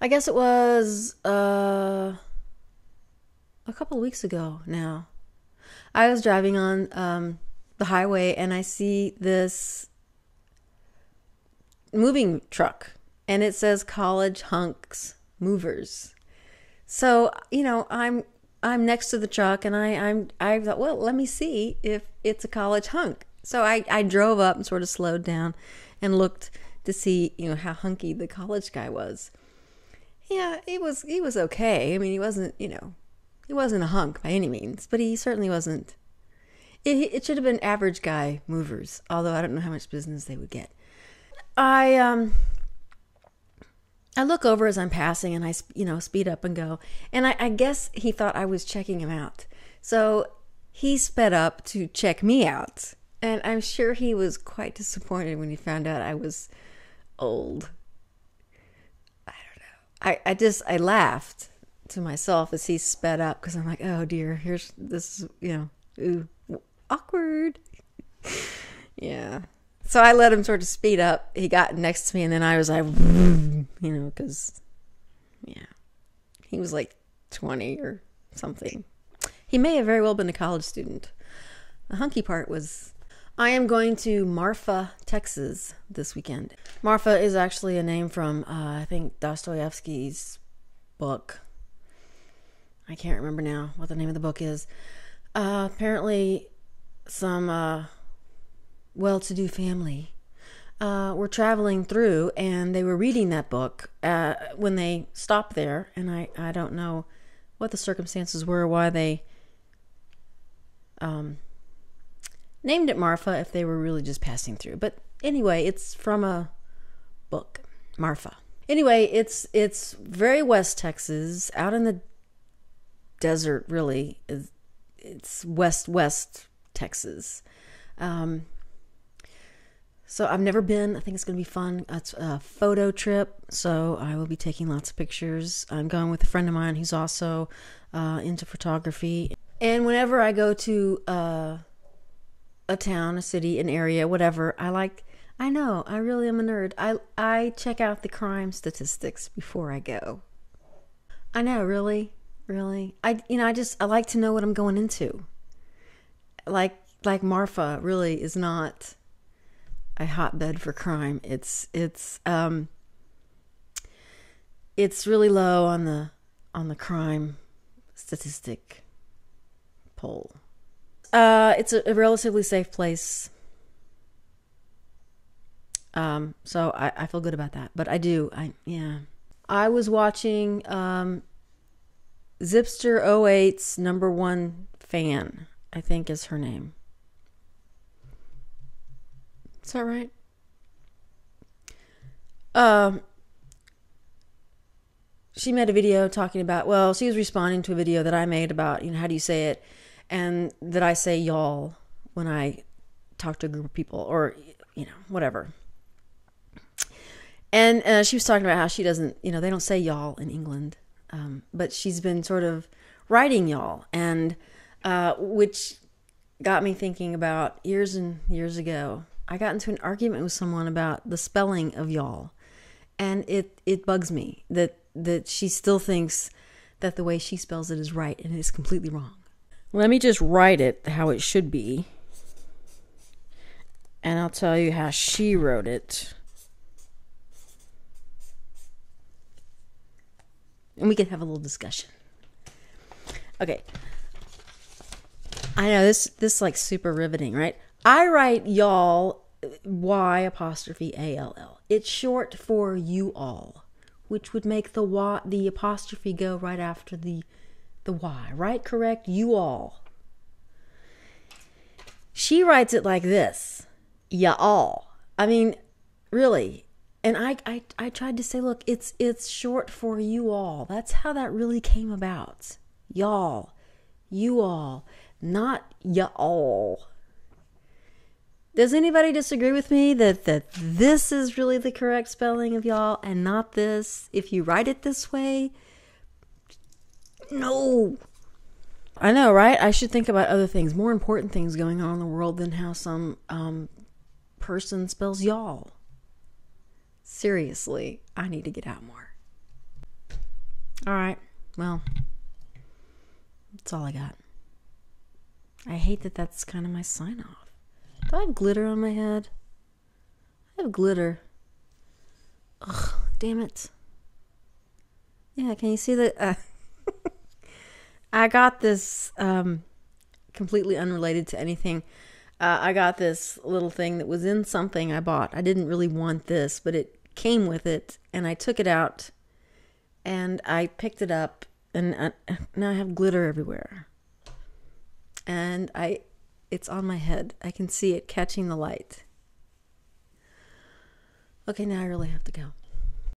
I guess it was a couple of weeks ago now. I was driving on the highway and I see this moving truck and it says College Hunks Movers. So, I'm next to the truck and I thought, well, let me see if it's a college hunk. So I drove up and sort of slowed down and looked to see, how hunky the college guy was. Yeah, he was okay. I mean, he wasn't a hunk by any means, but he certainly wasn't. It should have been average guy movers, although I don't know how much business they would get. I look over as I'm passing and I speed up and go. And I guess he thought I was checking him out. So he sped up to check me out. And I'm sure he was quite disappointed when he found out I was old. I don't know. I laughed to myself as he sped up because I'm like, oh dear, here's this, ooh, awkward. Yeah. So I let him sort of speed up. He got next to me and then I was like, because, yeah, he was like 20 or something. He may have very well been a college student. The hunky part was, I am going to Marfa, Texas this weekend. Marfa is actually a name from, I think, Dostoevsky's book. I can't remember now what the name of the book is. Apparently, some well-to-do family were traveling through, and they were reading that book when they stopped there. And I don't know what the circumstances were, why they named it Marfa if they were really just passing through. But anyway, it's from a book, Marfa. Anyway, it's very West Texas, out in the desert, really. It's west Texas. So I've never been. I think it's going to be fun. It's a photo trip, so I will be taking lots of pictures. I'm going with a friend of mine who's also into photography. And whenever I go to a town, a city, an area, whatever, I know, I really am a nerd. I check out the crime statistics before I go. I know, really. I like to know what I'm going into. Like Marfa really is not a hotbed for crime. It's really low on the crime statistic poll. It's a relatively safe place. So I feel good about that. But I was watching Zipster08's #1 fan, I think is her name. Is that right? She made a video talking about, well, she was responding to a video that I made about, how do you say it? And that I say y'all when I talk to a group of people or, whatever. And she was talking about how she doesn't, they don't say y'all in England. But she's been sort of writing y'all, and which got me thinking about years and years ago. I got into an argument with someone about the spelling of y'all, and it bugs me that she still thinks that the way she spells it is right, and it is completely wrong. Let me just write it how it should be, and I'll tell you how she wrote it. And we can have a little discussion. Okay. I know this like super riveting, right? I write y'all Y''ALL. It's short for you all, which would make the apostrophe go right after the Y, right? Correct? You all. She writes it like this. Y'all. I mean, really. And I tried to say, look, it's short for you all. That's how that really came about. Y'all. You all. Not y'all. Does anybody disagree with me that this is really the correct spelling of y'all and not this? If you write it this way? No. I know, right? I should think about other things, more important things going on in the world than how some person spells y'all. Seriously, I need to get out more. All right. Well, that's all I got. I hate that that's kind of my sign off. Do I have glitter on my head? I have glitter. Ugh, damn it. Yeah, can you see that? I got this completely unrelated to anything. I got this little thing that was in something I bought. I didn't really want this, but it came with it, and I took it out, and I picked it up, and now I have glitter everywhere. And it's on my head. I can see it catching the light. Okay, now I really have to go.